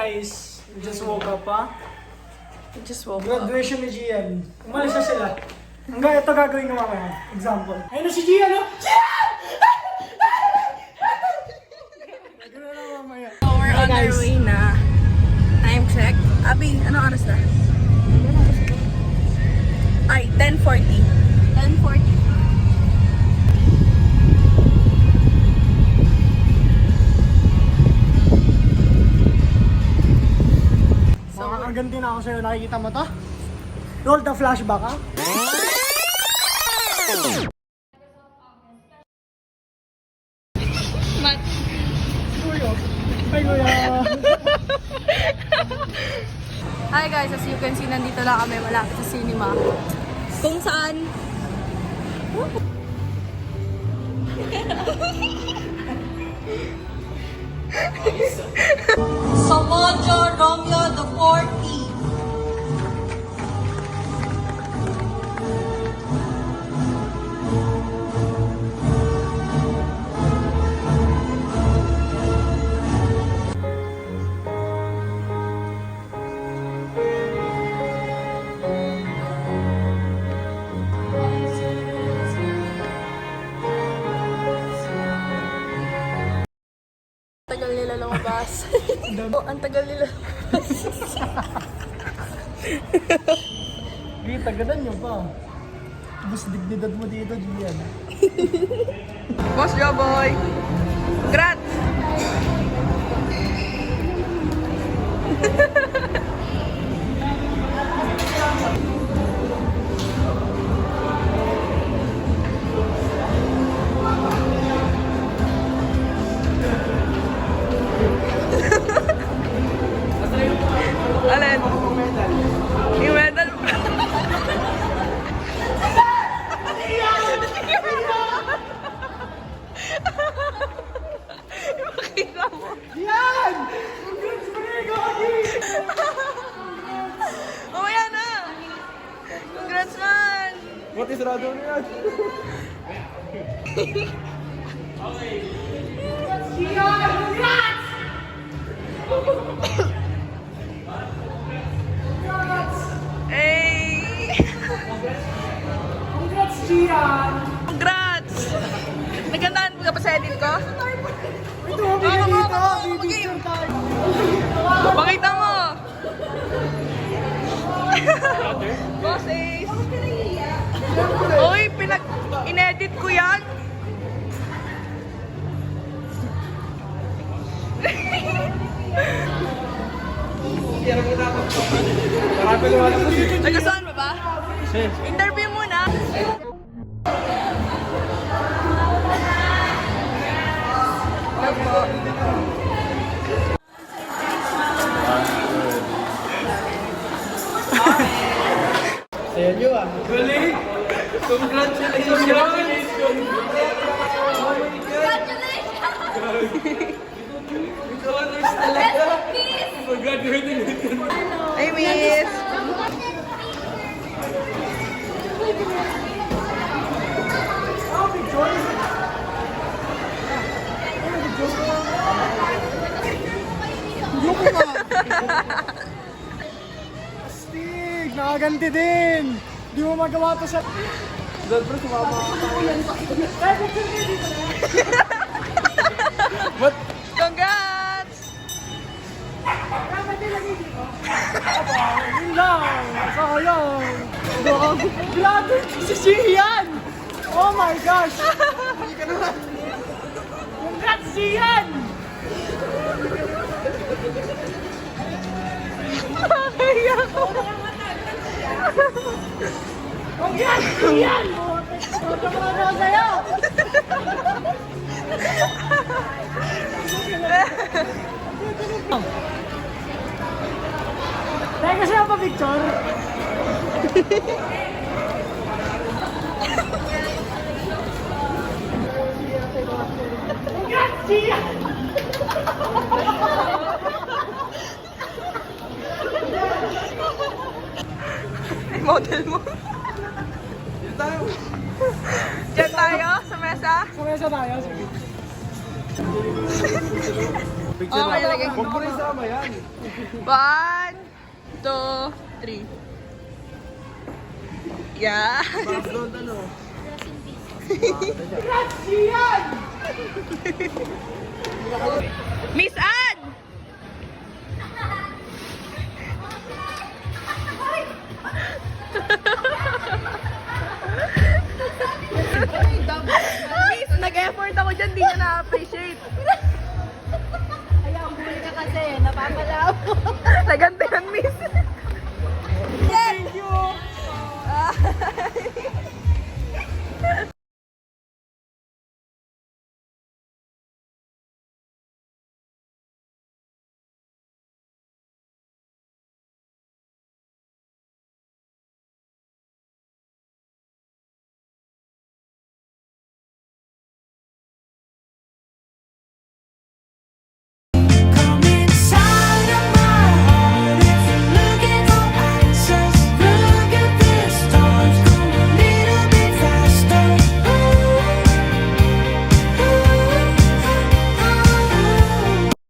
guys. We just woke up pa. Just woke up. Graduation ni Gian. Umalis na sila. Hanggang ito gagawin ko mamaya. Example. Ayun na si Gian, no? Gian! Gagawin na mamaya. So we're on our way na. Time check. Abi, anong oras na? Ay, 10:40. 10:40. Makakaganti na ako sa'yo. Nakikita mo to? Roll the flashback, ha? Mat. Kuya. Ay, kuya. Hi guys, as you can see, nandito lang kami malapit sa cinema. Kung saan... Somojo Romeo the 40. Tagal nila lumabas. Oh, ang tagal nila lumabas. Hindi, tagadan nyo pa. Bus dignidad mo dito, Gian. Boss Joboy! Congrats! Alin? Yung medal. Makita mo. Gian! Congrats mo rin, Gagi! Mamaya na! Congrats man! What is rado na yan? Hey! Congrats, Gian! Congrats! Nagandaan mo ka pa sa edit ko? Ito, bigay dito! Bibigyan tayo! Pakita mo! Boss Ace! Uy, in-edit ko yan! Nagkasaan mo ba? Interview muna! Ayan nyo ah. Galing! Congratulations! Hey, miss! Astig! Nakaganti din! Di mo magawa to sa... Dad bro, sumama ako. What? Congrats! Yun lang! Sayang! Grabe si Gian! Oh my gosh! Congrats, Gian! Congrats, Gian! Toto ko na sa'yo! Teka siya pa picture? Congrats, Gian! Model mo. Diyan tayo sa mesa. Sa mesa tayo, sige. Okay, lagay. Huwag mo rin sama yan. 1, 2, 3. Yeah. Doon, ano? Miss Ann! Miss, nag-effort ako dyan, di niya na-appreciate. Ayaw, huli ka kasi. Napapalaw. Nagantihan, Miss. Thank you!